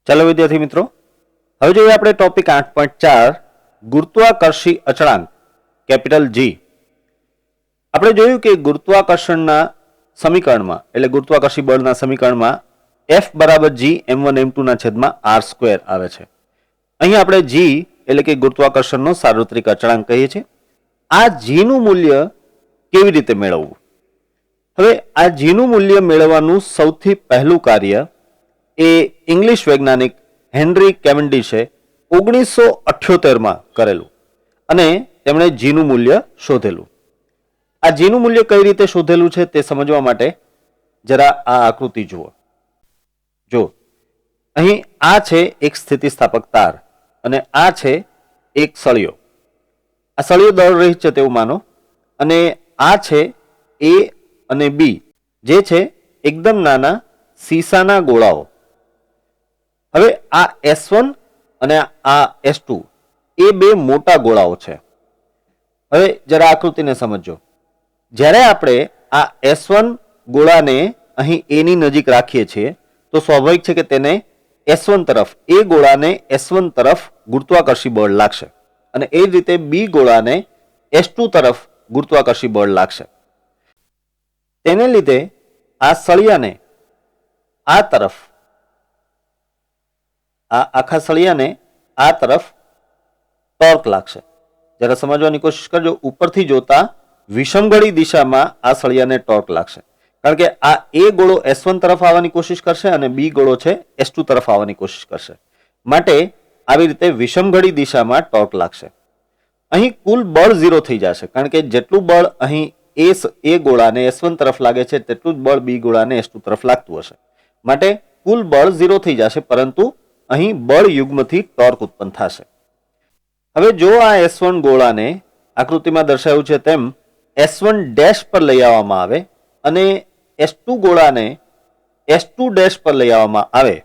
ચાલો વિદ્યાર્થી મિત્રો, હવે જોઈએ આપણે ટોપિક 8.4 ગુરુત્વાકર્ષી અચળાંક કેપિટલ જી. આપણે જોયું કે ગુરુત્વાકર્ષણના સમીકરણમાં એટલે ગુરુત્વાકર્ષી બળના સમીકરણમાં F બરાબર G m1 m2 ના છેદમાં r² આવે છે. અહીં આપણે G એટલે કે ગુરુત્વાકર્ષણનો સાર્વત્રિક અચળાંક કહીએ છીએ. આ G નું મૂલ્ય કેવી રીતે મેળવવું? હવે આ G નું મૂલ્ય મેળવવાનું સૌથી પહેલું કાર્ય એ ઇંગ્લિશ વૈજ્ઞાનિક હેનરી કેવેન્ડિશે 1978 કરેલું અને તેમણે G નું મૂલ્ય શોધેલું. આ G નું મૂલ્ય કઈ રીતે શોધેલું છે તે સમજવા માટે જરા આ આકૃતિ જુઓ. જો અહીં આ છે એક સ્થિતિસ્થાપક તાર અને આ છે એક સળિયો. આ સળિયો દળ રહી છે તેવું માનો અને આ છે A અને B જે છે એકદમ નાના સીસાના ગોળાઓ. હવે આ S1 અને આ S2 એ બે મોટા ગોળાઓ છે. હવે જરા આકૃતિને સમજો. જ્યારે આપણે આ S1 ગોળાને અહીં A ની નજીક રાખીએ છીએ તો સ્વાભાવિક છે કે તેને S1 તરફ એ ગોળાને S1 તરફ ગુરુત્વાકર્ષી બળ લાગશે અને એ જ રીતે B ગોળાને S2 તરફ ગુરુત્વાકર્ષી બળ લાગશે. તેને લીધે આ સળિયાને આ તરફ આ આખા સળિયાને આ તરફ ટોર્ક લાગશે. જરા સમજવાની કોશિશ કરજો. ઉપરથી જોતા વિષમઘડી દિશામાં આ સળિયાને ટોર્ક લાગશે કારણ કે આ A ગોળો S1 તરફ આવવાની કોશિશ કરશે અને B ગોળો છે S2 તરફ આવવાની કોશિશ કરશે. માટે આવી રીતે વિષમઘડી દિશામાં ટોર્ક લાગશે. અહીં કુલ બળ 0 થઈ જશે કારણ કે જેટલું બળ અહીં A ગોળાને S1 તરફ લાગે છે તેટલું જ બળ B ગોળાને S2 તરફ લાગતું હશે. માટે કુલ બળ 0 થઈ જશે પરંતુ અહીં બળ યુગ્મથી ટોર્ક ઉત્પન્ન થશે. હવે જો આ S1 ગોળાને આકૃતિમાં દર્શાવ્યું છે તેમ S1 ડેશ પર લઈ આવવામાં આવે અને S2 ગોળાને S2 ડેશ પર લઈ આવવામાં આવે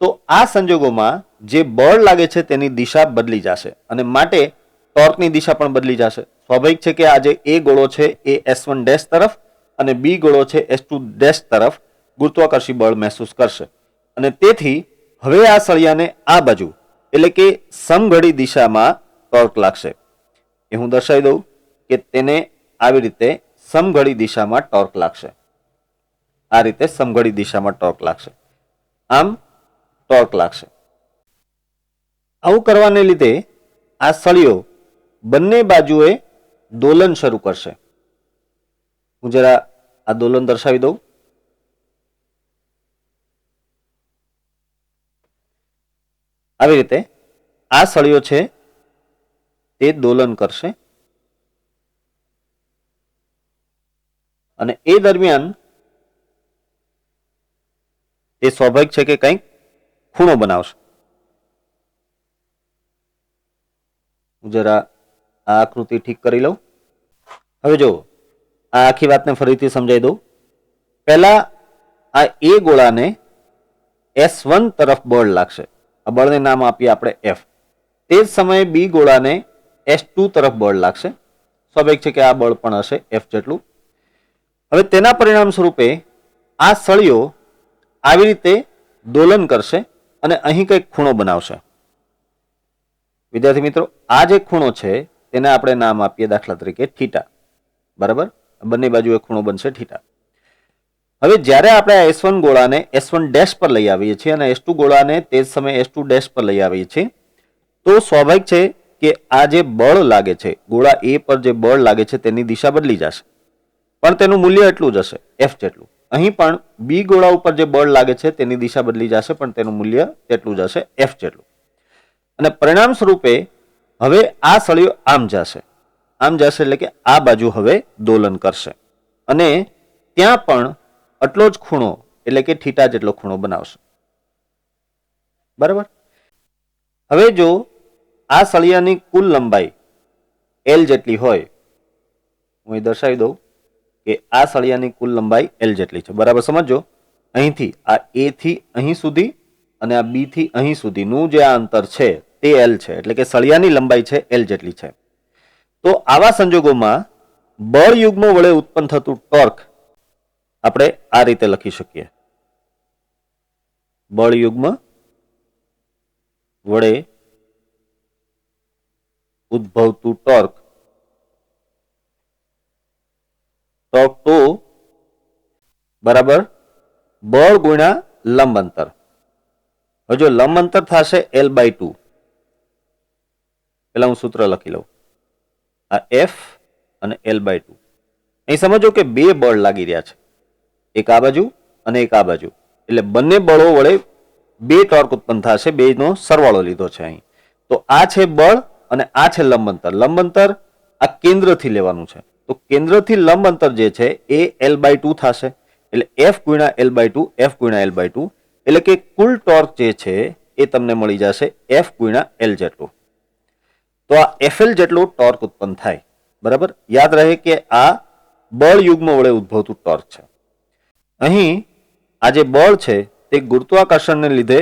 તો આ સંજોગોમાં જે બળ લાગે છે તેની દિશા બદલી જશે અને માટે ટોર્કની દિશા પણ બદલી જશે. સ્વાભાવિક છે કે આ જે A ગોળો છે એ S1 ડેશ તરફ અને B ગોળો છે S2 ડેશ તરફ ગુરુત્વાકર્ષી બળ મહેસૂસ કરશે અને તેથી હવે આ સળિયાને આ બાજુ એટલે કે સમઘડી દિશામાં ટોર્ક લાગશે. એ હું દર્શાવી દઉં કે તેને આવી રીતે સમઘડી દિશામાં ટોર્ક લાગશે. આ રીતે સમઘડી દિશામાં ટોર્ક લાગશે. આમ ટોર્ક લાગશે. આવું કરવાને લીધે આ સળિયો બંને બાજુએ દોલન શરૂ કરશે. હું જરા આ દોલન દર્શાવી દઉં. આવી રીતે આ સળિયો છે તે દોલન કરશે અને એ દરમિયાન તે સ્વાભાવિક છે કે કંઈક ખૂણો બનાવશે. હું જરા આ આકૃતિ ઠીક કરી લઉં. હવે જો આ આખી વાતને ફરીથી સમજાવી દઉં. પહેલા આ A ગોળાને S1 તરફ બળ લાગશે. આ બળને નામ આપીએ આપણે F. તે જ સમયે B ગોળાને S2 તરફ બળ લાગશે. સ્વાભાવિક છે કે આ બળ પણ હશે F જેટલું. હવે તેના પરિણામ સ્વરૂપે આ સળિયો આવી રીતે દોલન કરશે અને અહીં કંઈક ખૂણો બનાવશે. વિદ્યાર્થી મિત્રો, આ જે ખૂણો છે તેને આપણે નામ આપીએ દાખલા તરીકે થીટા. બરાબર? બંને બાજુ એક ખૂણો બનશે થીટા. હવે જ્યારે આપણે આ S1 ગોળાને S1 ડેશ પર લઈ આવીએ છીએ અને S2 ગોળાને તે જ સમયે S2 ડેશ પર લઈ આવીએ છીએ તો સ્વાભાવિક છે કે આ જે બળ લાગે છે ગોળા A પર જે બળ લાગે છે તેની દિશા બદલી જશે પણ તેનું મૂલ્ય એટલું જ હશે F જેટલું. અહીં પણ B ગોળા ઉપર જે બળ લાગે છે તેની દિશા બદલી જશે પણ તેનું મૂલ્ય તેટલું જ હશે F જેટલું. અને પરિણામ સ્વરૂપે હવે આ સળિયો આમ જશે એટલે કે આ બાજુ હવે દોલન કરશે અને ત્યાં પણ આટલો જ ખૂણો એટલે કે થીટા જેટલો ખૂણો બનાવશે. બરાબર? હવે જો આ સળિયાની કુલ લંબાઈ L જેટલી હોય, હું એ દર્શાવી દઉં કે આ સળિયાની કુલ લંબાઈ L જેટલી છે. બરાબર સમજો. અહીંથી આ A થી અહીં સુધી અને આ B થી અહીં સુધીનું જે આ અંતર છે તે L છે એટલે કે સળિયાની લંબાઈ છે L જેટલી છે. તો આવા સંજોગોમાં બળ યુગ્મ વડે ઉત્પન્ન થતું ટોર્ક આપણે આ રીતે લખી શકીએ. બળ યુગ્મ વડે ઉદ્ભવતું ટોર્ક ટો બરાબર બળ ગુણ્યા લંબ અંતર. હવે જો લંબ અંતર થશે L/2. પેલા હું સૂત્ર લખી લઉં. આ F અને L/2. અહીં સમજો કે બે બળ લાગી રહ્યા છે, એક આ બાજુ અને એક આ બાજુ. એટલે બંને બળો વડે બે ટોર્ક ઉત્પન્ન થશે, બેનો સરવાળો લીધો છે અહીં. તો આ છે બળ અને આ છે લંબ અંતર. લંબ અંતર આ કેન્દ્રથી લેવાનું છે. તો કેન્દ્રથી લંબ અંતર જે છે એ L/2 થશે. એટલે F ગુણ્યા L/2, F ગુણ્યા L/2. એટલે કે કુલ ટોર્ક જે છે એ તમને મળી જશે F ગુણ્યા L જેટલું. તો આ FL જેટલું ટોર્ક ઉત્પન્ન થાય. બરાબર, યાદ રહે કે આ બળ યુગ્મ વડે ઉદ્ભવતું ટોર્ક છે. અહીં આ જે બળ છે તે ગુરુત્વાકર્ષણને લીધે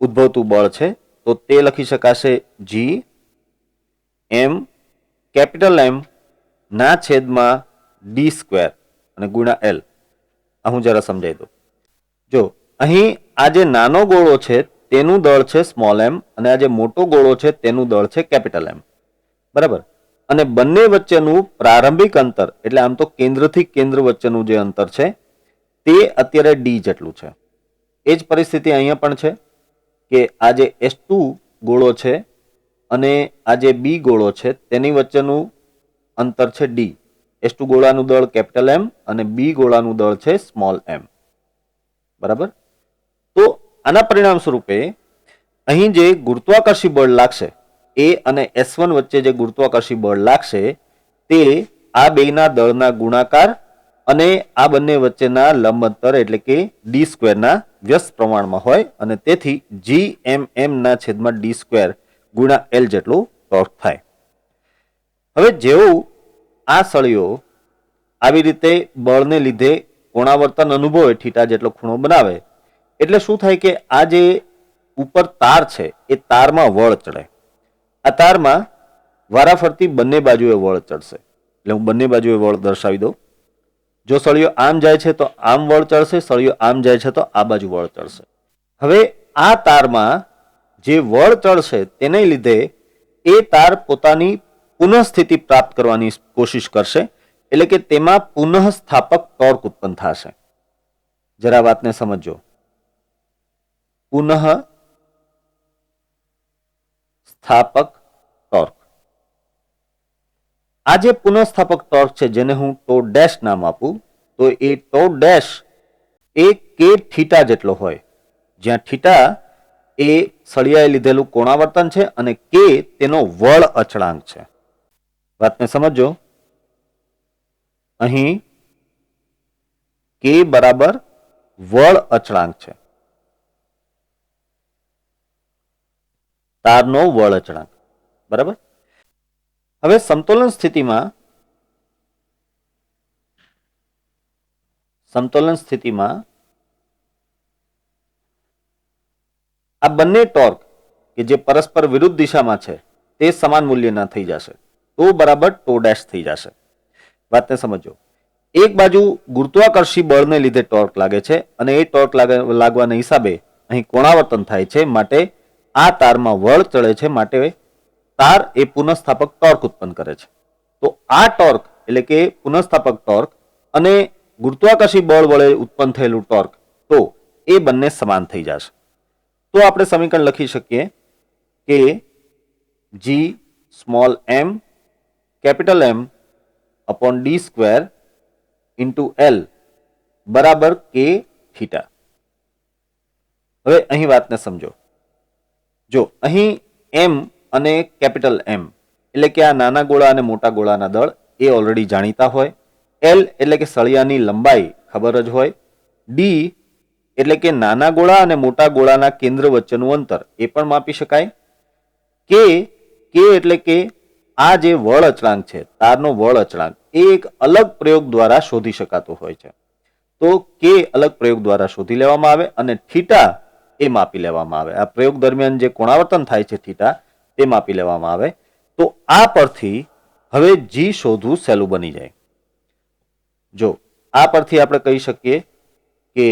ઉદ્ભવતું બળ છે. તો તે લખી શકાશે G M કેપિટલ M ના છેદમાં d² અને ગુણ્યા L. આ હું જરા સમજાવી દઉં. જો અહીં આ જે નાનો ગોળો છે તેનું દળ છે સ્મોલ m અને આ જે મોટો ગોળો છે તેનું દળ છે કેપિટલ M. બરાબર, અને બંને વચ્ચેનું પ્રારંભિક અંતર એટલે આમ તો કેન્દ્રથી કેન્દ્ર વચ્ચેનું જે અંતર છે તે અત્યારે d જેટલું છે. એ જ પરિસ્થિતિ અહીંયા પણ છે કે આ જે S2 ગોળો છે અને આ જે B ગોળો છે તેની વચ્ચેનું અંતર છે d. S2 ગોળાનું દળ કેપિટલ M અને B ગોળાનું દળ છે સ્મોલ m. બરાબર, તો આના પરિણામ સ્વરૂપે અહીં જે ગુરુત્વાકર્ષી બળ લાગશે એ અને S1 વચ્ચે જે ગુરુત્વાકર્ષી બળ લાગશે તે આ બેના દળના ગુણાકાર અને આ બંને વચ્ચેના લંબ અંતર એટલે કે d² ના વ્યસ્ત પ્રમાણમાં હોય અને તેથી GMM ના છેદમાં d² ગુણ્યા L જેટલું ટોર્ક થાય. હવે જેવું આ સળિયો આવી રીતે બળને લીધે કોણાવર્તન અનુભવે, થીટા જેટલો ખૂણો બનાવે, એટલે શું થાય કે આ જે ઉપર તાર છે એ તારમાં વળ ચડે. આ તારમાં વારાફરતી બંને બાજુએ વળ ચડશે. એટલે હું બંને બાજુએ વળ દર્શાવી દઉં. જો સળિયો આમ જાય છે તો આમ વળ ચડશે, સળિયો આમ જાય છે તો આ બાજુ વળ ચડશે. હવે આ તારમાં જે વળ ચડશે તેને લીધે એ તાર પોતાની પુનઃસ્થિતિ પ્રાપ્ત કરવાની કોશિશ કરશે. એટલે કે તેમાં પુનઃસ્થાપક ટોર્ક ઉત્પન્ન થશે. જરા વાતને સમજો. પુનઃ સ્થાપક ટોર્ક. આ જે પુનઃસ્થાપક ટોર્ક છે જેને હું ટો ડેશ નામ આપું, તો એ ટો ડેશ એ કે થીટા જેટલો હોય, જ્યાં થીટા એ સળિયાએ લીધેલું કોણાવર્તન છે અને કે તેનો વળ અચળાંક છે. વાતને સમજો. અહીં કે બરાબર વળ અચળાંક છે, તારનો વળ અચળાંક. બરાબર, હવે સમતોલન સ્થિતિમાં આ બંને ટોર્ક કે જે પરસ્પર વિરુદ્ધ દિશામાં છે તે સમાન મૂલ્યના થઈ જશે. તો બરાબર ટો ડેશ થઈ જશે. વાતને સમજો. એક બાજુ ગુરુત્વાકર્ષી બળને લીધે ટોર્ક લાગે છે અને એ ટોર્ક લાગવાના હિસાબે અહીં કોણાવર્તન થાય છે, માટે આ તારમાં વળ ચડે છે, માટે તાર એ પુનઃસ્થાપક ટોર્ક ઉત્પન્ન કરે છે. તો આ ટોર્ક એટલે કે પુનઃસ્થાપક ટોર્ક અને ગુરુત્વાકર્ષી બળ વડે ઉત્પન્ન થયેલું ટોર્ક, તો એ બંને સમાન થઈ જશે. તો આપણે સમીકરણ લખી શકીએ કે G small m capital M upon d² into L બરાબર કે થીટા. હવે અહીં વાતને સમજો. જો અહીં M અને કેપિટલ M એટલે કે આ નાના ગોળા અને મોટા ગોળાના દળ એ ઓલરેડી જાણીતા હોય. L એટલે કે સળિયાની લંબાઈ ખબર જ હોય. D એટલે કે નાના ગોળા અને મોટા ગોળાના કેન્દ્ર વચ્ચેનું અંતર એ પણ માપી શકાય. K એટલે કે આ જે વળ અચળાંક છે, તારનો વળ અચળાંક, એ એક અલગ પ્રયોગ દ્વારા શોધી શકાતો હોય છે. તો K અલગ પ્રયોગ દ્વારા શોધી લેવામાં આવે અને થીટા એ માપી લેવામાં આવે. આ પ્રયોગ દરમિયાન જે કોણાવર્તન થાય છે થીટા તે માપી લેવામાં આવે. તો આ પરથી હવે G શોધવું સહેલું બની જાય. જો આ પરથી આપણે કહી શકીએ કે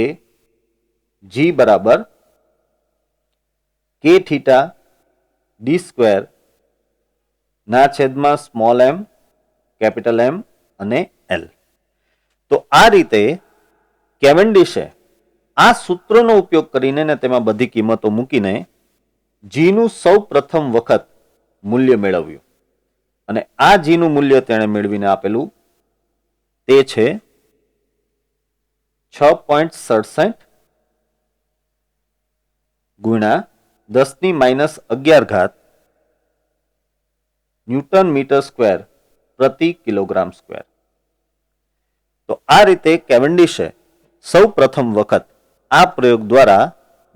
G બરાબર કે થીટા ડી સ્ક્વેર ના છેદમાં સ્મોલ એમ, કેપિટલ એમ અને એલ. તો આ રીતે કેવેન્ડિશે આ સૂત્રનો ઉપયોગ કરીને ને તેમાં બધી કિંમતો મૂકીને જીનું સૌ પ્રથમ વખત મૂલ્ય મેળવ્યું અને આ જીનું મૂલ્ય તેણે મેળવીને આપેલું તે છે 6.67 ગુણ્યા 10⁻11 ન્યૂટન મીટર સ્ક્વેર પ્રતિ કિલોગ્રામ સ્ક્વેર. તો આ રીતે કેવેન્ડિશે સૌ પ્રથમ વખત આ પ્રયોગ દ્વારા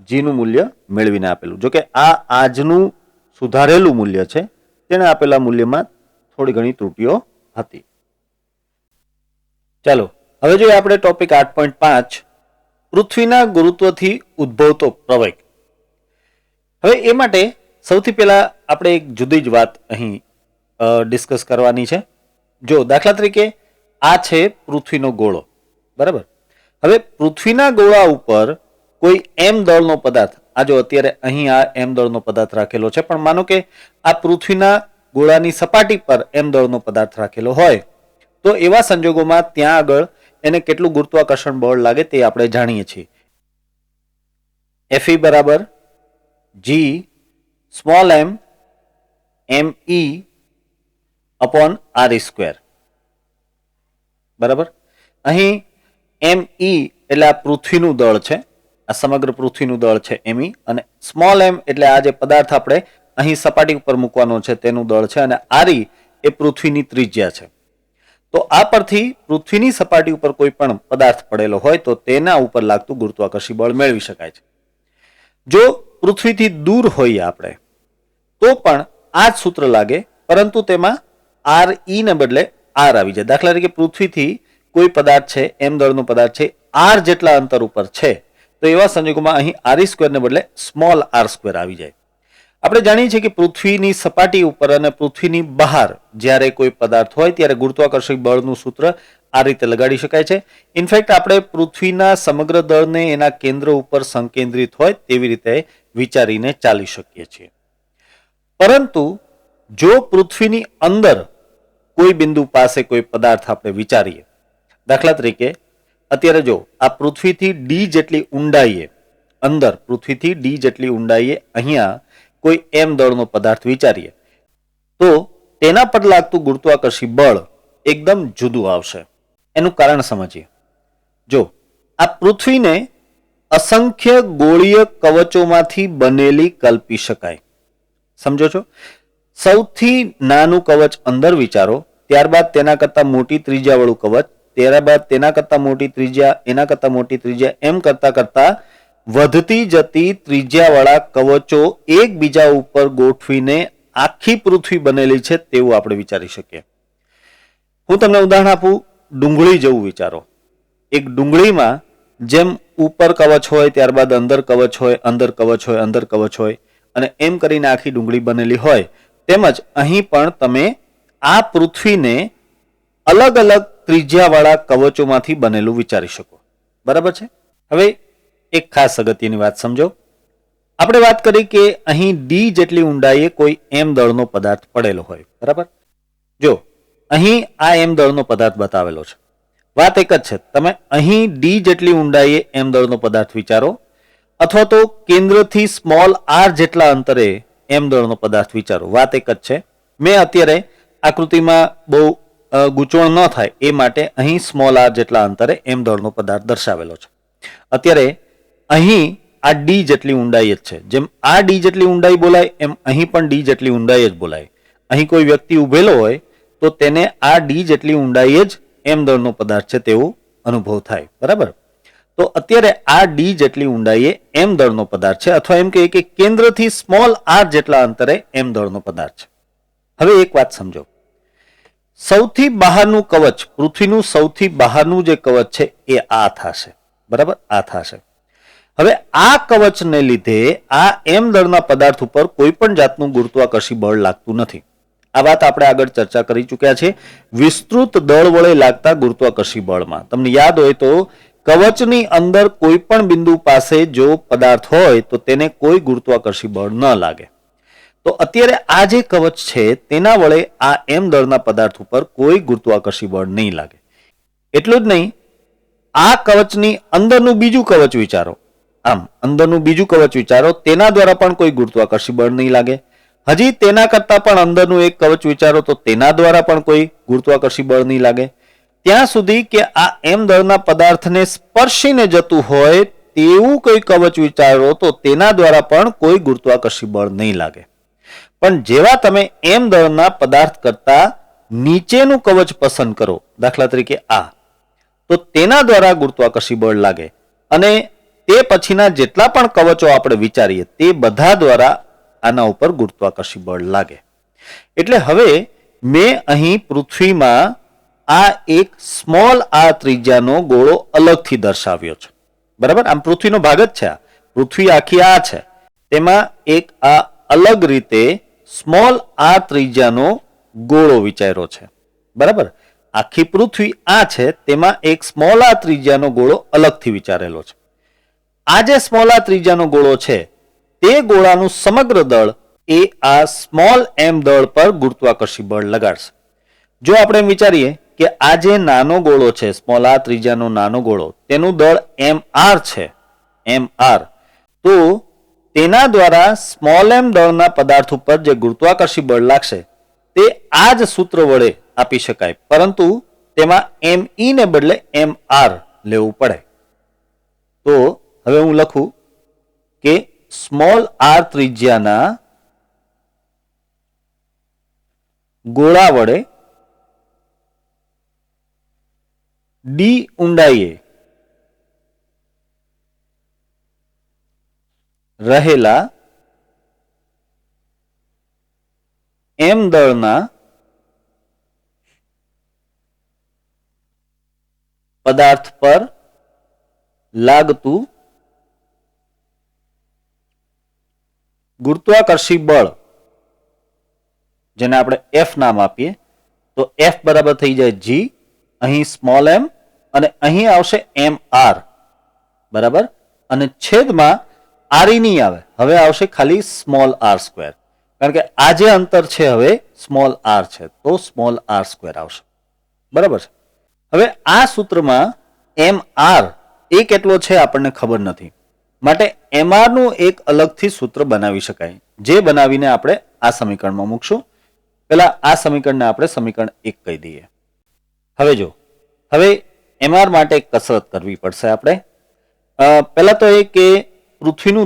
જીનું મૂલ્ય મેળવીને આપેલું. જો કે આ આજનું સુધારેલું મૂલ્ય છે, તેણે આપેલા મૂલ્યમાં થોડી ઘણી ત્રુટીઓ હતી. ચાલો હવે જોઈએ આપણે ટોપિક 8.5 પૃથ્વીના ગુરુત્વથી ઉદ્ભવતો પ્રવેગ. હવે એ માટે સૌથી પહેલા આપણે એક જુદી જ વાત અહીં ડિસ્કસ કરવાની છે. જો દાખલા તરીકે આ છે પૃથ્વીનો ગોળો, બરાબર. હવે પૃથ્વીના ગોળા ઉપર કોઈ એમ દળનો પદાર્થ, આ જો અત્યારે અહીં આ એમ દળનો પદાર્થ રાખેલો છે, પણ માનો કે આ પૃથ્વીના ગોળાની સપાટી પર એમ દળનો પદાર્થ રાખેલો હોય તો એવા સંજોગોમાં ત્યાં આગળ એને કેટલું ગુરુત્વાકર્ષણ બળ લાગે તે આપણે જાણીએ છીએ. Fe બરાબર G સ્મોલ એમ ME અપોન RE સ્ક્વેર, બરાબર. અહીં ME એટલે આ પૃથ્વીનું દળ છે, આ સમગ્ર પૃથ્વીનું દળ છે ME, અને સ્મોલ એમ એટલે આ જે પદાર્થ આપણે અહીં સપાટી ઉપર મૂકવાનો છે તેનું દળ છે, અને RE એ પૃથ્વીની ત્રિજ્યા છે. તો આ પરથી પૃથ્વીની સપાટી ઉપર કોઈ પણ પદાર્થ પડેલો હોય તો તેના ઉપર લાગતું ગુરુત્વાકર્ષી બળ મેળવી શકાય છે. જો પૃથ્વીથી દૂર હોઈએ આપણે તો પણ આ જ સૂત્ર લાગે, પરંતુ તેમાં RE ને બદલે R આવી જાય. દાખલા તરીકે પૃથ્વીથી કોઈ પદાર્થ છે, એમ દળનો પદાર્થ છે, R જેટલા અંતર ઉપર છે, તો એવા સંજોગોમાં અહીં RE સ્ક્વેર ને બદલે સ્મોલ R સ્ક્વેર આવી જાય. આપણે જાણીએ છીએ કે પૃથ્વીની સપાટી ઉપર અને પૃથ્વીની બહાર જ્યારે કોઈ પદાર્થ હોય ત્યારે ગુરુત્વાકર્ષણ બળનું સૂત્ર આ રીતે લગાડી શકાય છે. ઇનફેક્ટ આપણે પૃથ્વીના સમગ્ર દળને એના કેન્દ્ર ઉપર સંકેન્દ્રિત હોય તેવી રીતે વિચારીને ચાલી શકીએ છીએ. પરંતુ જો પૃથ્વીની અંદર કોઈ બિંદુ પાસે કોઈ પદાર્થ આપણે વિચારીએ, દાખલા તરીકે અત્યારે જો આ પૃથ્વીથી ડી જેટલી ઊંડાઈએ અંદર, પૃથ્વીથી ડી જેટલી ઊંડાઈએ અહીંયા કોઈ એમ દળનો પદાર્થ વિચારીએ તો તેના પર લાગતું ગુરુત્વાકર્ષી બળ એકદમ જુદું આવશે. એનું કારણ સમજીએ. જો આ પૃથ્વીને અસંખ્ય ગોળીય કવચોમાંથી બનેલી કલ્પી શકાય, સમજો છો. સૌથી નાનું કવચ અંદર વિચારો, ત્યારબાદ તેના કરતા મોટી ત્રિજ્યા વાળું કવચ, ત્યારબાદ તેના કરતા મોટી ત્રિજ્યા, એના કરતા મોટી ત્રિજ્યા, એમ કરતા કરતા વધતી જતી ત્રિજ્યાવાળા કવચો એકબીજા ઉપર ગોઠવીને આખી પૃથ્વી બનેલી છે તેવું આપણે વિચારી શકીએ. હું તમને ઉદાહરણ આપું, ડુંગળી જેવું વિચારો. એક ડુંગળીમાં જેમ ઉપર કવચ હોય, ત્યારબાદ અંદર કવચ હોય, અંદર કવચ હોય, અંદર કવચ હોય, અને એમ કરીને આખી ડુંગળી બનેલી હોય, તેમજ અહીં પણ તમે આ પૃથ્વીને અલગ અલગ ત્રિજ્યાવાળા કવચોમાંથી બનેલું વિચારી શકો, બરાબર છે. હવે એક ખાસ અગત્યની વાત સમજો. આપણે વાત કરી કે અહીં ડી જેટલી ઊંડાઈએ કોઈ એમ દળનો પદાર્થ પડેલો હોય, બરાબર. જો અહીં આ એમ દળનો પદાર્થ બતાવેલો છે, વાત એક જ છે. તમે અહીં ડી જેટલી ઊંડાઈએ એમ દળનો પદાર્થ વિચારો, અથવા તો કેન્દ્રથી સ્મોલ આર જેટલા અંતરે એમ દળનો પદાર્થ વિચારો, વાત એક જ છે. મેં અત્યારે આકૃતિમાં બહુ ગૂંચવણ ન થાય એ માટે અહીં સ્મોલ આર જેટલા અંતરે એમ દળનો પદાર્થ દર્શાવેલો છે. અત્યારે અહીં આ ડી જેટલી ઊંડાઈ જ છે. જેમ આ ડી જેટલી ઊંડાઈ બોલાય એમ અહીં પણ ડી જેટલી ઊંડાઈ જ બોલાય. અહીં કોઈ વ્યક્તિ ઉભેલો હોય તો તેને આ ડી જેટલી ઊંડાઈ જ એમ દળનો પદાર્થ છે તેવું અનુભવ થાય, બરાબર. તો અત્યારે આ ડી જેટલી ઊંડાઈએ એમ દળનો પદાર્થ છે, અથવા એમ કહીએ કે કેન્દ્રથી સ્મોલ આર જેટલા અંતરે એમ દળનો પદાર્થ છે. હવે એક વાત સમજો, સૌથી બહારનું કવચ, પૃથ્વીનું સૌથી બહારનું જે કવચ છે એ આ થશે, બરાબર, આ થશે. હવે આ કવચને લીધે આ એમ દળના પદાર્થ ઉપર કોઈ પણ જાતનું ગુરુત્વાકર્ષી બળ લાગતું નથી. આ વાત આપણે આગળ ચર્ચા કરી ચૂક્યા છે વિસ્તૃત દળ વડે લાગતા ગુરુત્વાકર્ષી બળમાં. તમને યાદ હોય તો કવચની અંદર કોઈ પણ બિંદુ પાસે જો પદાર્થ હોય તો તેને કોઈ ગુરુત્વાકર્ષી બળ ન લાગે. તો અત્યારે આ જે કવચ છે તેના વડે આ એમ દળના પદાર્થ ઉપર કોઈ ગુરુત્વાકર્ષી બળ નહીં લાગે. એટલું જ નહીં, આ કવચની અંદરનું બીજું કવચ વિચારો, આમ અંદરનું બીજું કવચ વિચારો, તેના દ્વારા પણ કોઈ ગુરુત્વાકર્ષી બળ નહીં લાગે. હજી તેના કરતા પણ અંદરનું એક કવચ વિચારો, તો તેના દ્વારા પણ કોઈ ગુરુત્વાકર્ષી બળ નહીં લાગે. ત્યાં સુધી કે આ એમ દળના પદાર્થને સ્પર્શીને જતું હોય તેવું કોઈ કવચ વિચારો, તો તેના દ્વારા પણ કોઈ ગુરુત્વાકર્ષી બળ નહીં લાગે. પણ જેવા તમે એમ દળના પદાર્થ કરતા નીચેનું કવચ પસંદ કરો, દાખલા તરીકે આ, તો તેના દ્વારા ગુરુત્વાકર્ષી બળ લાગે. અને તે પછીના જેટલા પણ કવચો આપણે વિચારીએ તે બધા દ્વારા આના ઉપર ગુરુત્વાકર્ષી બળ લાગે. એટલે હવે મેં અહીં પૃથ્વીમાં આ એક સ્મોલ આર ત્રિજ્યાનો ગોળો અલગથી દર્શાવ્યો છે. બરાબર, આમ પૃથ્વીનો ભાગ જ છે. આ પૃથ્વી આખી આ છે, તેમાં એક આ અલગ રીતે સ્મોલ આર ત્રિજ્યાનો ગોળો વિચાર્યો છે. બરાબર, આખી પૃથ્વી આ છે, તેમાં એક સ્મોલ આર ત્રિજ્યાનો ગોળો અલગથી વિચારેલો છે. આ જે સ્મોલ આર ત્રિજ્યાનો ગોળો છે તે ગોળાનું સમગ્ર દળ એ આ સ્મોલ એમ દળ પર ગુરુત્વાકર્ષી બળ લગાડશે. જો આપણે એમ વિચારીએ કે આ જે નાનો ગોળો છે, સ્મોલ આર ત્રિજ્યાનો નાનો ગોળો, તેનું દળ એમ આર છે, એમ આર, તો તેના દ્વારા સ્મોલ એમ દળના પદાર્થ ઉપર જે ગુરુત્વાકર્ષી બળ લાગશે તે આ જ સૂત્ર વડે આપી શકાય, પરંતુ તેમાં એમ ઈ ને બદલે એમ આર લેવું પડે. તો હવે હું લખું કે સ્મોલ આર ત્રિજ્યાના ગોળા વડે ડી ઊંડાઈએ રહેલા એમ દળના પદાર્થ પર લાગતું ગુરુત્વાકર્ષી બળ, જેને આપણે એફ નામ આપીએ, તો એફ બરાબર થઈ જાય જી, અહીં સ્મોલ એમ અને અહીં આવશે એમ આર. બરાબર, અને છેદમાં આર નહીં આવે, હવે આવશે ખાલી સ્મોલ આર સ્ક્વેર, કારણ કે આ જે અંતર છે હવે સ્મોલ આર છે, તો સ્મોલ આર સ્ક્વેર આવશે. બરાબર છે. હવે આ સૂત્રમાં એમ આર એ કેટલો છે આપણને ખબર નથી, માટે એમઆર નું એક અલગથી સૂત્ર બનાવી શકાય, જે બનાવીને આપણે આ સમીકરણમાં મૂકશું. પેલા આ સમીકરણને આપણે સમીકરણ 1 કહી દઈએ. હવે જો, હવે એમઆર માટે એક કસરત કરવી પડશે આપણે. પહેલા તો એ કે પૃથ્વીનું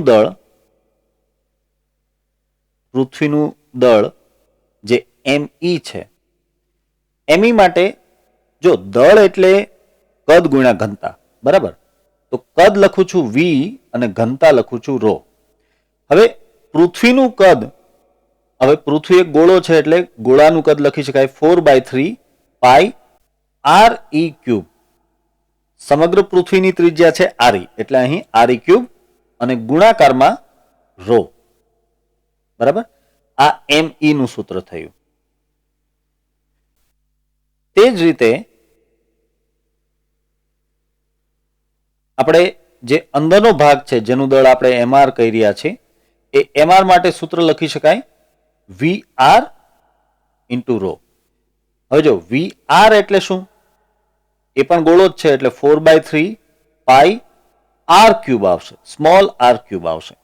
દળ જે એમઈ છે, એમઈ માટે જો દળ એટલે કદ ગુણ્યા ઘનતા. બરાબર, તો કદ લખું છું વી અને ઘનતા લખું છું રો. હવે પૃથ્વીનું કદ, હવે પૃથ્વી એક ગોળો છે એટલે ગોળાનું કદ લખી શકાય 4/3 પાઈ આર ઈ ક્યુબ. સમગ્ર પૃથ્વીની ત્રિજ્યા છે આરઈ, એટલે અહીં આરઈ ક્યુબ અને ગુણાકારમાં રો. બરાબર, આ એમ ઈ નું સૂત્ર થયું. તે જ રીતે આપણે જે અંદરનો ભાગ છે જેનું દળ આપણે એમઆર કહી રહ્યા છીએ, એ એમઆર માટે સૂત્ર લખી શકાય વી આર ઇન્ટુ રો. હવે જો વી આર એટલે શું, એ પણ ગોળો જ છે, એટલે 4/3 પાઈ આર ક્યુબ આવશે, સ્મોલ આર ક્યુબ આવશે,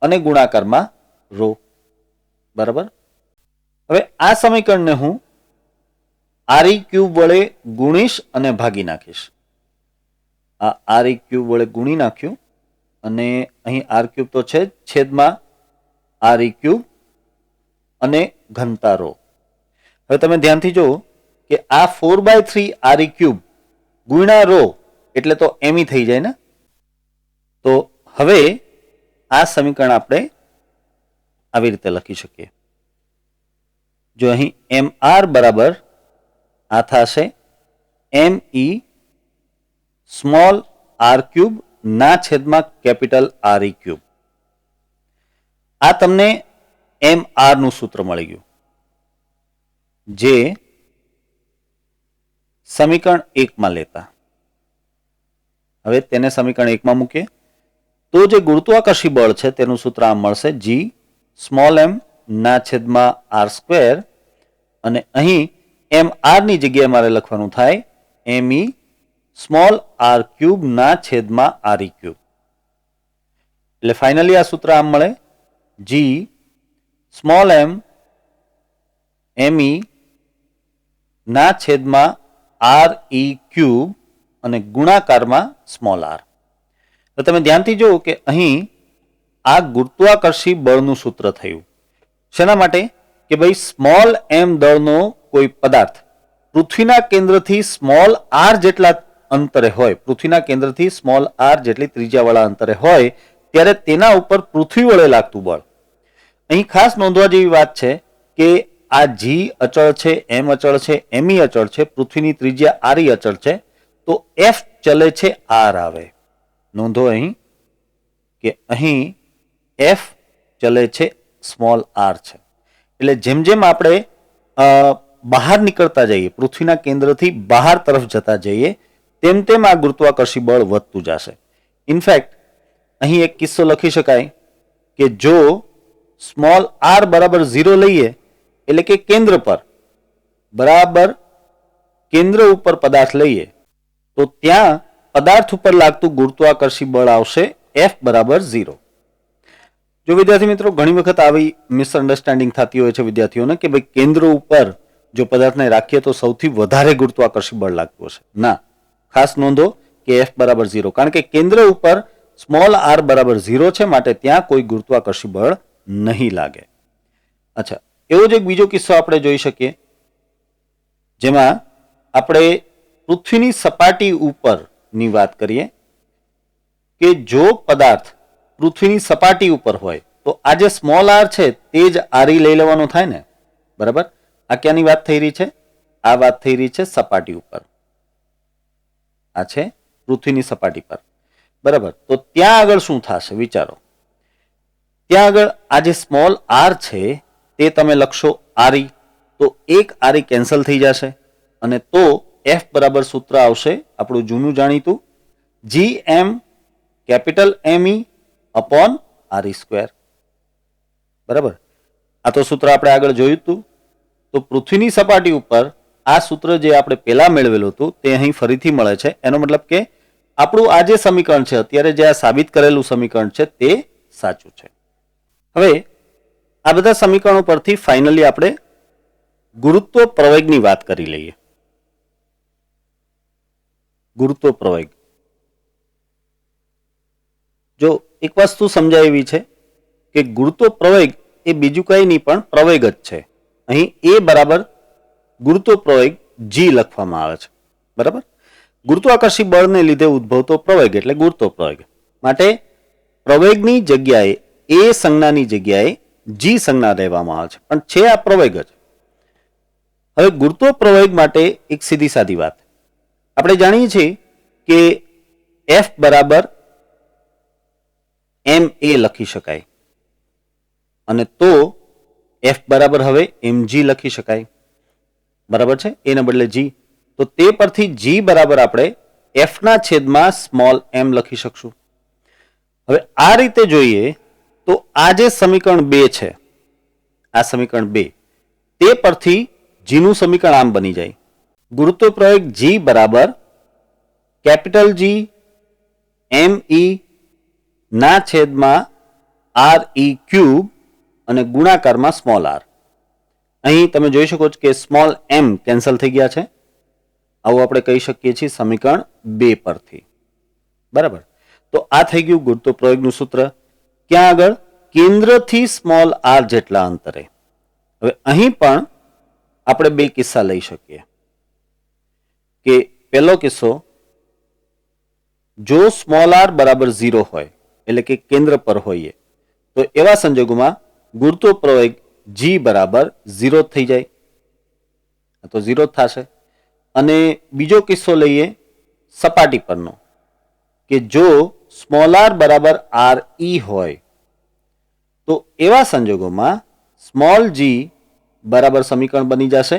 અને ગુણાકારમાં રો. બરાબર, હવે આ સમીકરણને હું આરઈ ક્યુબ વડે ગુણીશ અને ભાગી નાખીશ. આ આરઈ ક્યુબ વડે ગુણી નાખ્યું અને અહીં આર ક્યુબ તો છે, છેદમાં આરઈ ક્યુબ અને ઘનતા રો. હવે તમે ધ્યાનથી જુઓ કે આ 4/3 આરઈ ક્યુબ ગુણ્યા રો એટલે તો એમી થઈ જાય ને. તો હવે આ સમીકરણ આપણે આવી રીતે લખી શકીએ. જો અહીં એમ આર બરાબર આ થશે એમ ઈ સ્મોલ આર ક્યુબ ના છેદમાં કેપિટલ આર ઈ ક્યુબ. આ તમને એમ આર નું સૂત્ર મળી ગયું, જે સમીકરણ 1 માં લેતા. હવે તેને સમીકરણ 1 માં મૂકીએ તો જે ગુરુત્વાકર્ષી બળ છે તેનું સૂત્ર આમ મળશે જી સ્મોલ એમ ના છેદમાં આર સ્ક્વેર અને અહીં એમ આર ની જગ્યાએ મારે લખવાનું થાય એમ ઈ સ્મોલ આર ક્યુબ ના છેદમાં આર ઈ ક્યુબ. એટલે ફાઇનલી આ સૂત્ર આમ મળે જી સ્મોલ એમ ઈ ના છેદમાં આર ઈ ક્યુબ અને ગુણાકારમાં સ્મોલ આર. તો તમે ધ્યાનથી જુઓ કે અહીં આ ગુરુત્વાકર્ષી બળનું સૂત્ર થયું. શેના માટે? કે ભાઈ સ્મોલ એમ દળનો કોઈ પદાર્થ પૃથ્વીના કેન્દ્રથી સ્મોલ આર જેટલા અંતરે હોય, પૃથ્વીના કેન્દ્રથી સ્મોલ આર જેટલી ત્રિજ્યાવાળા અંતરે હોય ત્યારે તેના ઉપર પૃથ્વી વડે લાગતું બળ. અહીં ખાસ નોંધવા જેવી વાત છે કે આ જી અચળ છે, એમ અચળ છે, એમઈ અચળ છે, પૃથ્વીની ત્રિજ્યા આરઈ અચળ છે, તો એફ ચલે છે આર આવે. નોંધો અહીં કે અહીં એફ ચલે છે સ્મોલ આર છે. એટલે જેમ જેમ આપણે બહાર નીકળતા જઈએ, પૃથ્વીના કેન્દ્રથી બહાર તરફ જતા જઈએ, તેમ તેમ આ ગુરુત્વાકર્ષી બળ વધતું જશે. ઇનફેક્ટ અહીં એક કિસ્સો લખી શકાય કે જો સ્મોલ આર બરાબર 0 લઈએ એટલે કે કેન્દ્ર પર બરાબર કેન્દ્ર ઉપર પદાર્થ લઈએ તો ત્યાં પદાર્થ ઉપર લાગતું ગુરુત્વાકર્ષી બળ આવશે એફ બરાબર 0. જો વિદ્યાર્થી મિત્રો ઘણી વખત આવી મિસઅન્ડરસ્ટેન્ડિંગ થતી હોય છે વિદ્યાર્થીઓને કે ભાઈ કેન્દ્ર ઉપર જો પદાર્થને રાખીએ તો સૌથી વધારે ગુરુત્વાકર્ષી બળ લાગતું હશે. ના, ખાસ નોંધો કે એફ બરાબર 0, કારણ કે કેન્દ્ર ઉપર સ્મોલ આર બરાબર 0 છે, માટે ત્યાં કોઈ ગુરુત્વાકર્ષી બળ નહીં લાગે. અચ્છા, એવો જ એક બીજો કિસ્સો આપણે જોઈ શકીએ જેમાં આપણે પૃથ્વીની સપાટી ઉપરની વાત કરીએ કે જો પદાર્થ પૃથ્વીની સપાટી ઉપર હોય તો આ જે સ્મોલ આર છે તે જ આરઈ લઈ લેવાનો થાય ને, બરાબર? આ ક્યાંની વાત થઈ રહી છે? આ વાત થઈ રહી છે સપાટી ઉપર. આ છે પૃથ્વીની સપાટી પર, બરાબર? તો ત્યાં આગળ શું થશે વિચારો. ત્યાં આગળ આ જે સ્મોલ આર છે તે તમે લખશો આરઈ, તો એક આરઈ કેન્સલ થઈ જશે અને તો એફ બરાબર સૂત્ર આવશે આપણું જૂનું જાણીતું જી એમ કેપિટલ એમ ઈ અપોન આર ઈ સ્ક્વેર. બરાબર? આ તો સૂત્ર આપણે આગળ જોયું હતું. તો પૃથ્વીની સપાટી ઉપર આ સૂત્ર જે આપણે પહેલા મેળવેલું હતું તે અહીં ફરીથી મળે છે. એનો મતલબ કે આપણું આ જે સમીકરણ છે, અત્યારે જે આ સાબિત કરેલું સમીકરણ છે તે સાચું છે. હવે આ બધા સમીકરણો પરથી ફાઇનલી આપણે ગુરુત્વ પ્રવેગની વાત કરી લઈએ. ગુરુત્વ પ્રવેગ, જો એક વસ્તુ સમજાય એવી છે કે ગુરુત્વ પ્રવેગ એ બીજું કંઈ નહીં પણ પ્રવેગ જ છે. અહીં એ બરાબર ગુરુત્વ પ્રવેગ જી લખવામાં આવે છે, બરાબર? ગુરુત્વાકર્ષી બળને લીધે ઉદ્ભવતો પ્રવેગ એટલે ગુરુત્વ પ્રવેગ. માટે પ્રવેગની જગ્યાએ એ સંજ્ઞાની જગ્યાએ જી સંજ્ઞા લેવામાં આવે છે, પણ છે આ પ્રવેગ જ. હવે ગુરુત્વ પ્રવેગ માટે એક સીધી સાદી વાત આપણે જાણીએ છીએ કે એફ બરાબર એમ એ લખી શકાય અને તો એફ બરાબર હવે mg લખી શકાય, બરાબર છે? એને બદલે જી, તો તે પરથી જી બરાબર આપણે એફ ના છેદમાં સ્મોલ એમ લખી શકશું. હવે આ રીતે જોઈએ તો આ જે સમીકરણ 2 છે, આ સમીકરણ 2, તે પરથી જીનું સમીકરણ આમ બની જાય ગુરુત્વ પ્રવેગ જી બરાબર કેપિટલ જી એમ ઈ ના છેદમાં આર ઈ ક્યુબ અને ગુણાકારમાં સ્મોલ આર. અહીં તમે જોઈ શકો છો કે સ્મોલ એમ કેન્સલ થઈ ગયા છે. આવું આપણે કહી શકીએ છીએ સમીકરણ 2 પરથી, બરાબર? તો આ થઈ ગયું ગુરુત્વ પ્રવેગનું સૂત્ર. ક્યાં આગળ? કેન્દ્રથી સ્મોલ આર જેટલા અંતરે. હવે અહીં પણ આપણે બે કિસ્સા લઈ શકીએ કે પહેલો કિસ્સો, જો સ્મોલ આર બરાબર 0 હોય એટલે કે કેન્દ્ર પર હોઈએ તો એવા સંજોગોમાં ગુરુત્વ પ્રવેગ જી બરાબર 0 થઈ જાય, તો 0 થશે. અને બીજો કિસ્સો લઈએ સપાટી પરનો કે જો સ્મોલ આર બરાબર આર ઈ હોય તો એવા સંજોગોમાં સ્મોલ જી બરાબર સમીકરણ બની જશે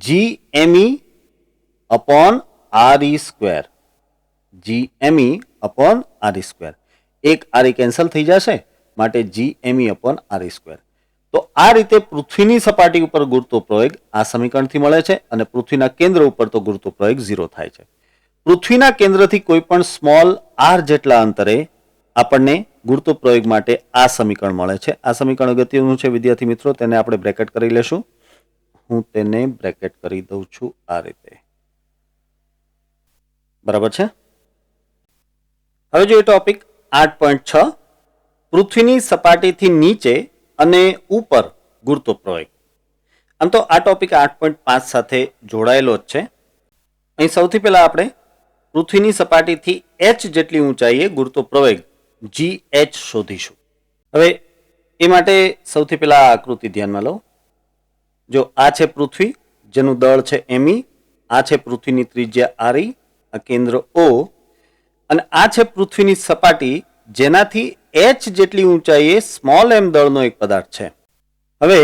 જી એમ ઈ અપોન આર ઈ સ્ક્વેર. જી એમ ઈ અપોન આર ઈ સ્ક્વેર. એક આર ઈ કેન્સલ થઈ જશે, માટે જી એમ ઈ અપોન આર ઈ સ્ક્વેર. તો તો આ રીતે પૃથ્વીની સપાટી ઉપર ગુરુત્વ પ્રવેગ આ સમીકરણથી મળે છે અને પૃથ્વીના કેન્દ્ર ઉપર તો ગુરુત્વ પ્રવેગ 0 થાય છે. પૃથ્વીના કેન્દ્રથી કોઈ પણ સ્મોલ r જેટલા અંતરે આપણને ગુરુત્વ પ્રવેગ માટે આ સમીકરણ મળે છે. આ સમીકરણ અગત્યનું છે વિદ્યાર્થી મિત્રો, તેને આપણે બ્રેકેટ કરી લેશું. હું તેને બ્રેકેટ કરી દઉં છું આ રીતે. બરાબર છે. હવે જોઈએ ટોપિક 8.6 પૃથ્વીની સપાટીથી નીચે અને ઉપર ગુરુત્વ પ્રવેગ. આમ તો આ ટોપિક 8.5 સાથે જોડાયેલો જ છે. અહીં સૌથી પહેલા આપણે પૃથ્વીની સપાટીથી h જેટલી ઊંચાઈએ ગુરુત્વ પ્રવેગ gh શોધીશું. હવે એ માટે સૌથી પહેલા આ આકૃતિ ધ્યાનમાં લો. જો આ છે પૃથ્વી, જેનું દળ છે me, આ છે પૃથ્વીની ત્રિજ્યા re, આ કેન્દ્ર O, અને આ છે પૃથ્વીની સપાટી જેનાથી h જેટલી ઊંચાઈએ સ્મોલ m દળનો એક પદાર્થ છે. હવે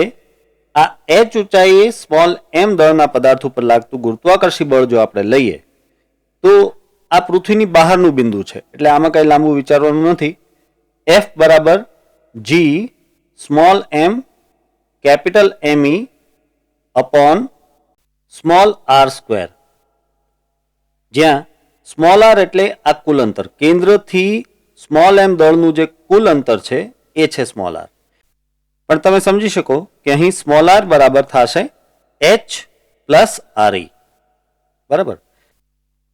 આ h ઊંચાઈએ સ્મોલ m દળના પદાર્થ ઉપર લાગતું ગુરુત્વાકર્ષી બળ જો આપણે લઈએ તો આ પૃથ્વીની બહારનું બિંદુ છે, એટલે આમાં કઈ લાંબુ વિચારવાનું નથી. F બરાબર g small m capital me upon small r square, જ્યાં સ્મોલ r એટલે આ કુલ અંતર, કેન્દ્રથી સ્મોલ m દળનું જે કુલ અંતર છે એ છે સ્મોલ r. પણ તમે સમજી શકો કે અહીં સ્મોલ r બરાબર થશે h પ્લસ re. બરાબર.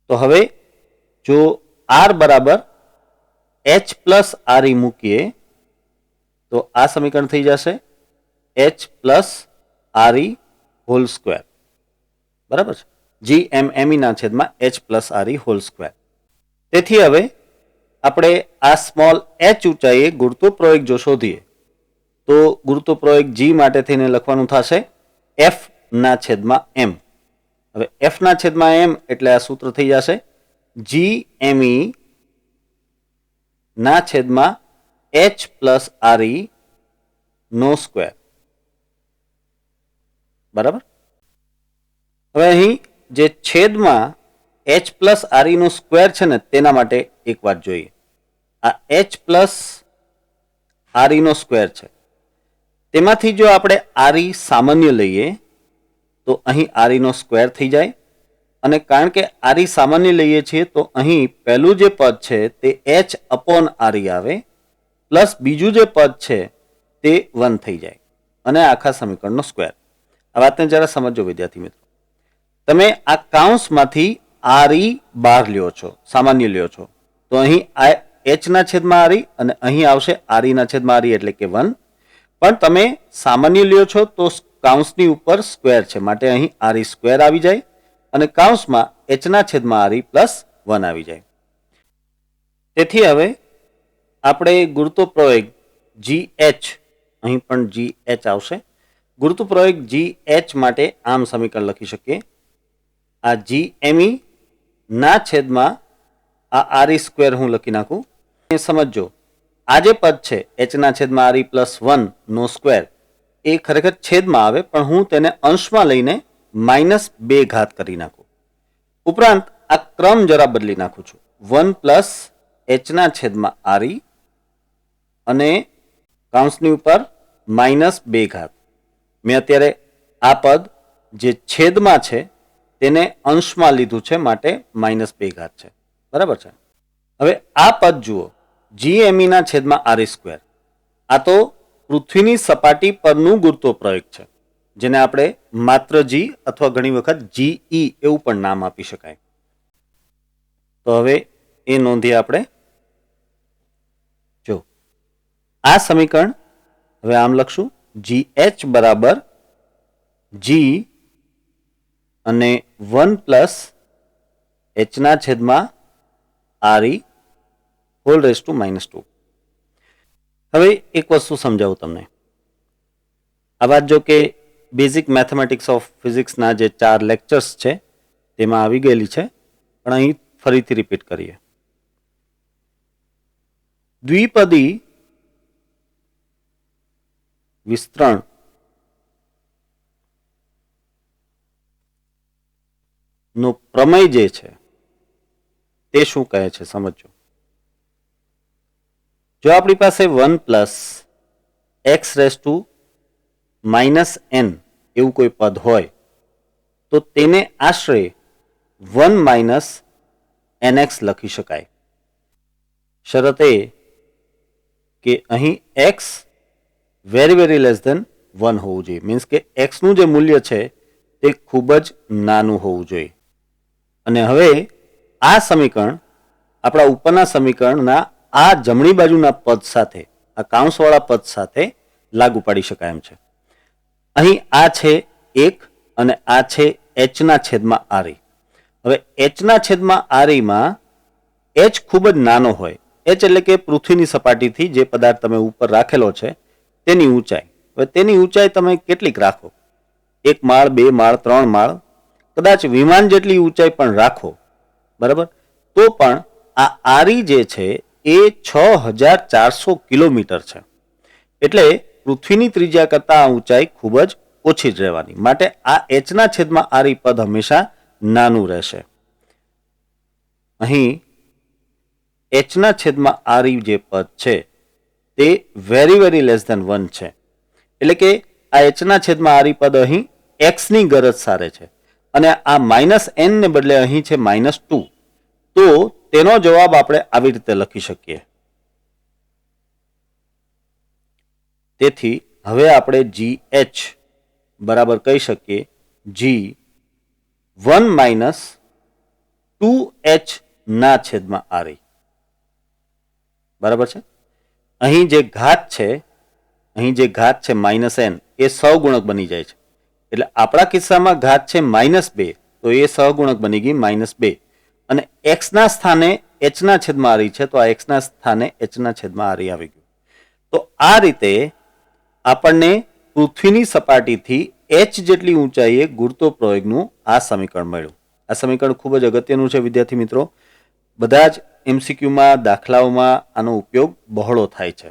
તો હવે જો r બરાબર h પ્લસ re મૂકીએ તો આ સમીકરણ થઈ જશે h plus re whole square. બરાબર છે. gmme ના છેદમાં h plus re whole square. તેથી હવે આપણે આ સ્મોલ h ઊંચાઈએ ગુરુત્વ પ્રવેગ જો શોધીએ તો ગુરુત્વ પ્રવેગ g માટે થઈને લખવાનું થશે f ના છેદમાં m. હવે f ના છેદમાં m એટલે આ સૂત્ર થઈ જશે gme ના છેદમાં h પ્લસ re નો સ્ક્વેર. બરાબર. હવે અહીં જે છેદમાં h પ્લસ re નો સ્ક્વેર છે ને તેના માટે એક વાત જોઈએ. આ h પ્લસ re નો સ્ક્વેર છે, તેમાંથી જો આપણે re સામાન્ય લઈએ તો અહીં re નો સ્ક્વેર થઈ જાય, અને કારણ કે re સામાન્ય લઈએ છીએ તો અહીં પહેલું જે પદ છે તે h અપોન re આવે, પ્લસ બીજું જે પદ છે તે 1 થઈ જાય, અને આખા સમીકરણનો સ્ક્વેર. આ વાતને જરા સમજો વિદ્યાર્થી મિત્રો. તમે આ કૌંસમાંથી re બહાર લ્યો છો, સામાન્ય લ્યો છો, તો અહીં h ના છેદમાં re અને અહીં આવશે re ના છેદમાં re એટલે કે 1. પણ તમે સામાન્ય લ્યો છો તો કૌંસની ઉપર સ્ક્વેર છે, માટે અહીં re સ્ક્વેર આવી જાય અને કૌંસમાં h ના છેદમાં re પ્લસ 1 આવી જાય. તેથી હવે આપણે ગુરુત્વ પ્રવેગ gh, અહીં પણ gh આવશે, ગુરુત્વ પ્રવેગ gh માટે આમ સમીકરણ લખી શકીએ. આ gme ના છેદમાં આ re સ્ક્વેર હું લખી નાખું. સમજો આ જે પદ છે h ના છેદમાં re પ્લસ 1 નો સ્ક્વેર એ ખરેખર છેદમાં આવે, પણ હું તેને અંશમાં લઈને -2 ઘાત કરી નાખું. ઉપરાંત આ ક્રમ જરા બદલી નાખું છું. 1 પ્લસ h ના છેદમાં re અને કૌંસની ઉપર -2 ઘાત. મેં અત્યારે આ પદ જે છેદમાં છે તેને અંશમાં લીધું છે, માટે -2 ઘાત છે. બરાબર છે. હવે આ પદ જુઓ, gme ના છેદમાં re સ્ક્વેર. આ તો પૃથ્વીની સપાટી પરનું ગુરુત્વ પ્રવેગ છે, જેને આપણે માત્ર g અથવા ઘણી વખત ge એવું પણ નામ આપી શકાય. તો હવે એ નોંધીએ આપણે. જો આ સમીકરણ હવે આમ લખશું, gh બરાબર g અને 1 પ્લસ h ના છેદમાં re હોલ રેઝ ટુ -2. હવે એક વસ્તુ સમજાવું તમને. આ વાત જો કે બેઝિક મેથેમેટિક્સ ઓફ ફિઝિક્સના જે 4 લેક્ચર્સ છે તેમાં આવી ગયેલી છે, પણ અહીં ફરીથી રિપીટ કરીએ. દ્વિપદી વિસ્તરણ નો પ્રમેય જે છે તે શું કહે છે સમજો. જો આપણી પાસે 1 plus x raise to -n એવું કોઈ પદ હોય તો તેને આશરે 1 - nx લખી શકાય. શરત એ કે અહીં x વેરી લેસ ધેન 1 હોવું જોઈએ. મીન્સ કે x નું જે મૂલ્ય છે તે ખૂબ જ નાનું હોવું જોઈએ. અને હવે આ સમીકરણ આપણા ઉપરના સમીકરણના આ જમણી બાજુના પદ સાથે, આ કાઉન્સવાળા પદ સાથે લાગુ પાડી શકાય એમ છે. અહીં આ છે 1 અને આ છે h/r. હવે h/r માં h ખૂબ જ નાનો હોય. h એટલે કે પૃથ્વીની સપાટીથી જે પદાર્થ તમે ઉપર રાખેલો છે તેની ઊંચાઈ. હવે તેની ઊંચાઈ તમે કેટલીક રાખો, 1 માળ, 2 માળ, 3 માળ, કદાચ વિમાન જેટલી ઊંચાઈ પણ રાખો, બરાબર, તો પણ આ આરી જે છે એ 6400 કિલોમીટર છે. એટલે પૃથ્વીની ત્રિજ્યા કરતાં આ ઊંચાઈ ખૂબ જ ઓછી જ રહેવાની. માટે આ h/r પદ હંમેશા નાનું રહેશે. અહીં h/r જે પદ છે તે વેરી લેસ ધેન 1 છે. એટલે કે આ h/r પદ અહીં x ની ગરજ સારે છે અને આ -n ને બદલે અહીં છે -2. તો તેનો જવાબ આપણે આવી રીતે લખી શકીએ. તેથી હવે આપણે gh બરાબર કહી શકીએ g1 - 2h/r. બરાબર છે. અહીં જે ઘાત છે -n એ સહગુણક બની જાય છે. એટલે આપણા કિસ્સામાં ઘાત છે -2 તો એ સહગુણક બની ગઈ -2 અને x ના સ્થાને h/r છે તો આ x ના સ્થાને h/r આવી ગયું. તો આ રીતે આપણને પૃથ્વીની સપાટીથી h જેટલી ઊંચાઈએ ગુરુત્વ પ્રયોગનું આ સમીકરણ મળ્યું. આ સમીકરણ ખૂબ જ અગત્યનું છે વિદ્યાર્થી મિત્રો. બધા જ MCQમાં દાખલાઓમાં આનો ઉપયોગ બહોળો થાય છે.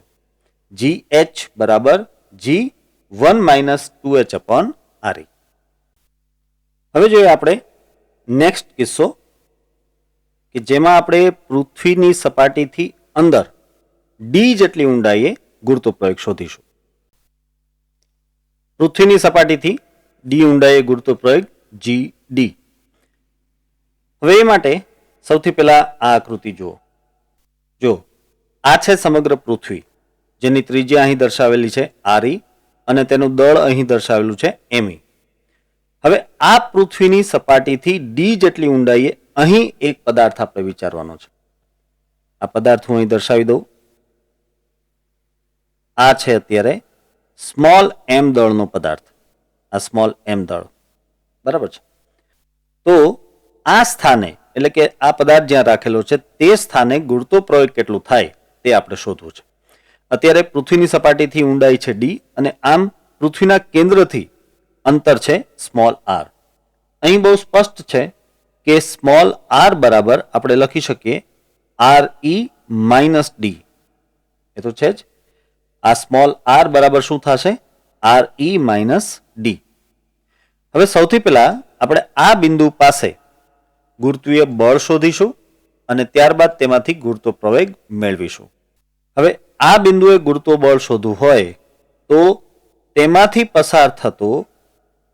gh બરાબર g1 - 2h/r. હવે જોઈએ આપણે નેક્સ્ટ કિસ્સો કે જેમાં આપણે પૃથ્વીની સપાટીથી અંદર d જેટલી ઊંડાઈએ ગુરુત્વ પ્રયોગ શોધીશું. પૃથ્વીની સપાટીથી d ઊંડાઈએ ગુરુત્વ પ્રયોગ gd. હવે એ માટે સૌથી પહેલા આ આકૃતિ જુઓ. જો આ છે સમગ્ર પૃથ્વી જેની ત્રિજ્યા અહીં દર્શાવેલી છે re અને તેનું દળ અહીં દર્શાવેલું છે me. હવે આ પૃથ્વીની સપાટીથી d જેટલી ઊંડાઈએ અહીં એક પદાર્થ આપણે વિચારવાનો છે. આ પદાર્થ હું અહીં દર્શાવી દઉં. આ છે અત્યારે સ્મોલ m દળનો પદાર્થ. આ સ્મોલ m દળ બરાબર છે. તો આ સ્થાને એટલે કે આ પદાર્થ જ્યાં રાખેલો છે તે સ્થાને ગુરુત્વ પ્રયોગ કેટલું થાય તે આપણે શોધવું છે. અત્યારે પૃથ્વીની સપાટીથી ઊંડાઈ છે d અને આમ પૃથ્વીના કેન્દ્રથી અંતર છે સ્મોલ r. અહીં બહુ સ્પષ્ટ છે કે સ્મોલ r બરાબર આપણે લખી શકીએ re - d. એ તો છે જ. આ સ્મોલ r બરાબર શું થશે? re - d. હવે સૌથી પહેલા આપણે આ બિંદુ પાસે ગુરુત્વીય બળ શોધીશું અને ત્યારબાદ તેમાંથી ગુરુત્વ પ્રવેગ મેળવીશું. હવે આ બિંદુએ ગુરુત્વ બળ શોધવું હોય તો તેમાંથી પસાર થતો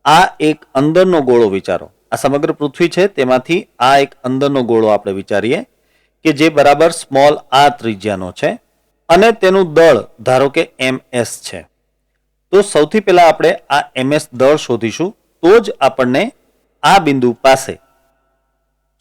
આ એક અંદરનો ગોળો વિચારો. આ સમગ્ર પૃથ્વી છે તેમાંથી આ એક અંદરનો ગોળો આપણે વિચારીએ કે જે બરાબર સ્મોલ r ત્રિજ્યાનો છે અને તેનું દળ ધારો કે ms છે. તો સૌથી પહેલા આપણે આ ms દળ શોધીશું તો જ આપણને આ બિંદુ પાસે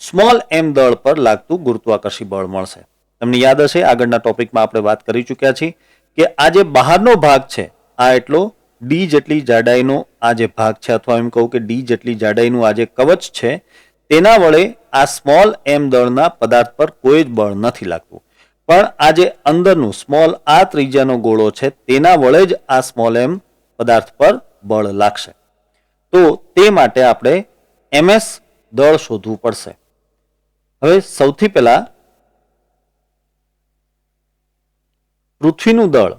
સ્મોલ m દળ પર લાગતું ગુરુત્વાકર્ષી બળ મળશે. તમને યાદ હશે આગળના ટોપિકમાં આપણે વાત કરી ચૂક્યા છીએ કે આ જે બહારનો ભાગ છે આ એટલો d જેટલી જાડાઈનો આ જે ભાગ છે અથવા એમ કહું કે d જેટલી જાડાઈનું આ જે કવચ છે તેના વડે આ સ્મોલ m દળના પદાર્થ પર કોઈ જ બળ નથી લાગતું. પણ આ જે અંદરનું સ્મોલ r ત્રિજ્યાનો ગોળો છે તેના વડે જ આ સ્મોલ m પદાર્થ પર બળ લાગશે. તો તે માટે આપણે ms દળ શોધવું પડશે. હવે સૌથી પહેલા પૃથ્વીનું દળ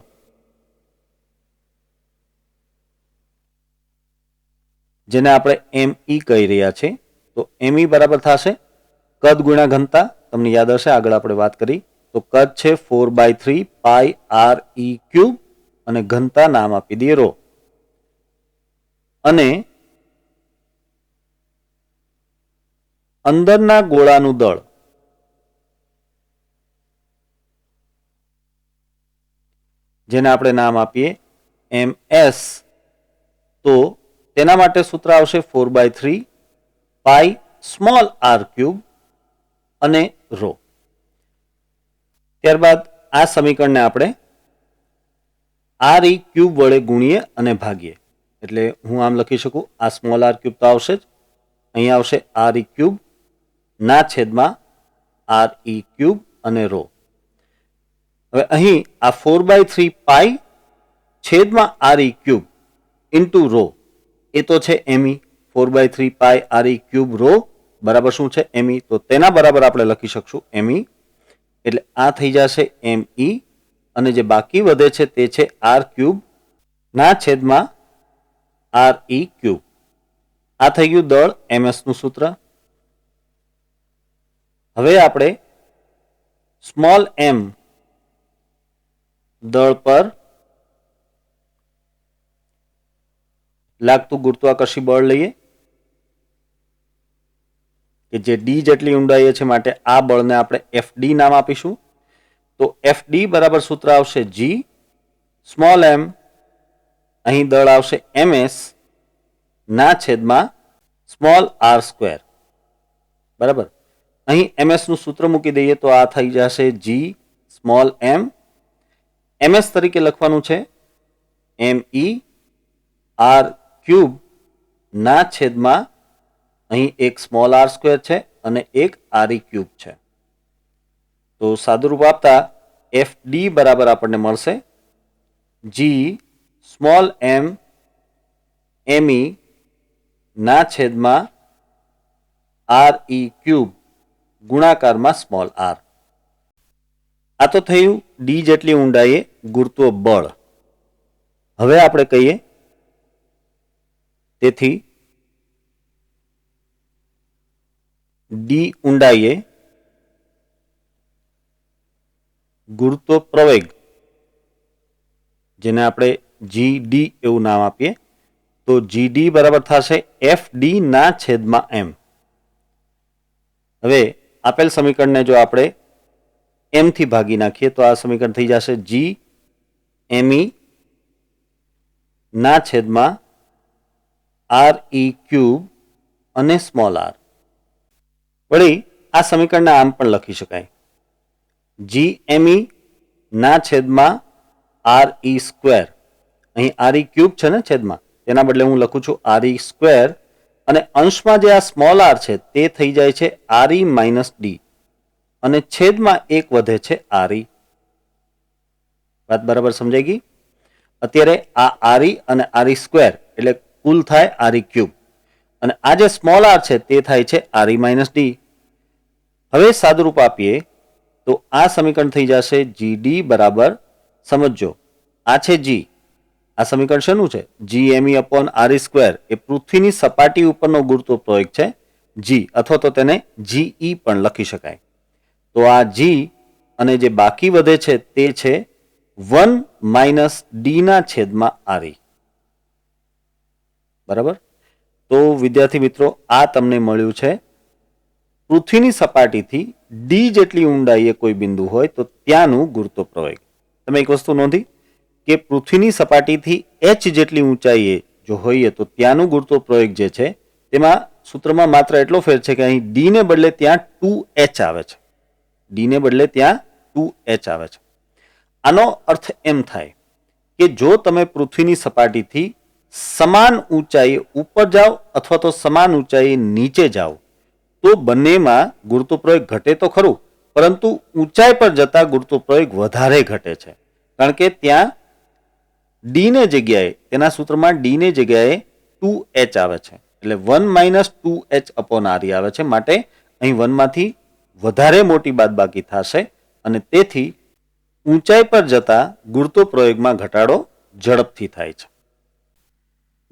જેને આપણે me કહી રહ્યા છીએ તો me બરાબર થશે કદ ગુણ્યા ઘનતા. તમને યાદ હશે આગળ આપણે વાત કરી તો કદ છે 4/3 π r e ક્યુબ અને ઘનતા નામ આપી દઈએ રો. અને અંદરના ગોળાનું દળ જેને આપણે નામ આપીએ ms, તો તેના માટે સૂત્ર આવશે 4/3 પાઈ સ્મોલ r ક્યુબ અને રો. ત્યારબાદ આ સમીકરણને આપણે r e ક્યુબ વડે ગુણીએ અને ભાગીએ. એટલે હું આમ લખી શકું, આ સ્મોલ r ક્યુબ તો આવશે જ, અહીંયા આવશે r e ક્યુબ ના છેદમાં r e ક્યુબ અને રો. હવે અહીં આ 4/3 પાઈ છેદમાં r e cube into rho એ તો છે me. 4/3 pi r e cube rho બરાબર શું છે? me. તો તેના બરાબર આપણે લખી શકશું me. એટલે આ થઈ જશે me અને જે બાકી વધે છે તે છે r ક્યુબ ના છેદમાં r e ક્યુબ. આ થઈ ગયું દળ ms નું સૂત્ર. હવે આપણે સ્મોલ m દળ પર લાગતું ગુરુત્વાકર્ષી બળ લઈએ કે જે d જેટલી ઊંડાઈએ છે, માટે આ બળને આપણે fd નામ આપીશું. તો fd બરાબર સૂત્ર આવશે g સ્મોલ m, અહીં દળ આવશે ms ના છેદમાં સ્મોલ r સ્ક્વેર. બરાબર, અહીં ms નું સૂત્ર મૂકી દઈએ તો આ થઈ જશે g સ્મોલ m. ms તરીકે લખવાનું છે me r ક્યુબ ના છેદમાં અહીં એક સ્મોલ r સ્ક્વેર છે અને એક r e ક્યુબ છે. તો સાદુરૂપ આપતા fd બરાબર આપણને મળશે g સ્મોલ m me ના છેદમાં r e ક્યુબ ગુણાકારમાં સ્મોલ r. આ તો થયું d જેટલી ઊંડાઈએ ગુરુત્વ બળ. હવે આપણે કહીએ તેથી d ઊંડાઈએ ગુરુત્વ પ્રવેગ, જેને આપણે gd એવું નામ આપીએ, તો gd બરાબર થશે fd ના છેદમાં m. હવે આપેલ સમીકરણને જો આપણે m થી ભાગી નાખીએ તો આ સમીકરણ થઈ જશે g me ના છેદમાં r e ક્યુબ અને સ્મોલ r. વળી આ સમીકરણને આમ પણ લખી શકાય, g me ના છેદમાં r e સ્ક્વેર. અહીં r e ક્યુબ છે ને છેદમાં, તેના બદલે હું લખું છું r e સ્ક્વેર, અને અંશમાં જે આ સ્મોલ r છે તે થઈ જાય છે r e માઇનસ d, અને છેદમાં એક વધે છે r e. વાત બરાબર સમજાઈ ગઈ? અત્યારે આ r e અને r e સ્ક્વેર એટલે કુલ થાય r e ક્યુબ, અને આ જે સ્મોલ r છે તે થાય છે r e માઇનસ d. હવે સાદુરૂપ આપીએ તો આ સમીકરણ થઈ જશે gd બરાબર, સમજો આ છે g, આ સમીકરણ શેનું છે? gme upon r e square એ પૃથ્વીની સપાટી ઉપરનો ગુરુત્વ પ્રવેગ છે g, અથવા તો તેને ge પણ લખી શકાય. તો આ g અને જે બાકી વધે છે તે છે 1 માઇનસ d ના છેદમાં r e. બરાબર, તો વિદ્યાર્થી મિત્રો આ તમને મળ્યું છે પૃથ્વીની સપાટીથી d જેટલી ઊંડાઈએ કોઈ બિંદુ હોય તો ત્યાંનું ગુરુત્વ પ્રવેગ. તમે એક વસ્તુ નોંધી કે પૃથ્વીની સપાટીથી h જેટલી ઊંચાઈએ જો હોઈએ તો ત્યાંનું ગુરુત્વ પ્રવેગ જે છે તેમાં સૂત્રમાં માત્ર એટલો ફેર છે કે અહીં d ને બદલે ત્યાં 2h આવે છે. d ને બદલે ત્યાં 2h આવે છે. આનો અર્થ એમ થાય કે જો તમે પૃથ્વીની સપાટીથી સમાન ઊંચાઈએ ઉપર જાઓ અથવા તો સમાન ઊંચાઈએ નીચે જાઓ તો બંનેમાં ગુરુત્વ પ્રવેગ ઘટે તો ખરું, પરંતુ ઊંચાઈ પર જતા ગુરુત્વ પ્રવેગ વધારે ઘટે છે, કારણ કે ત્યાં d ને જગ્યાએ, તેના સૂત્રમાં d ને જગ્યાએ 2h આવે છે, એટલે 1 માઇનસ 2h અપોન r આવે છે. માટે અહીં 1 માંથી વધારે મોટી બાદબાકી થશે અને તેથી ઊંચાઈ પર જતા ગુરુત્વ પ્રવેગમાં ઘટાડો ઝડપથી થાય છે.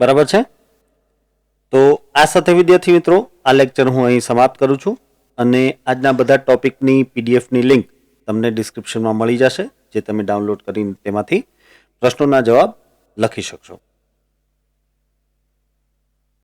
બરાબર છે? તો આ સાથે વિદ્યાર્થી મિત્રો આ લેક્ચર હું અહીં સમાપ્ત કરું છું, અને આજના બધા ટોપિકની પીડીએફની લિંક તમને ડિસ્ક્રિપ્શનમાં મળી જશે, જે તમે ડાઉનલોડ કરીને તેમાંથી પ્રશ્નોના જવાબ લખી શકશો.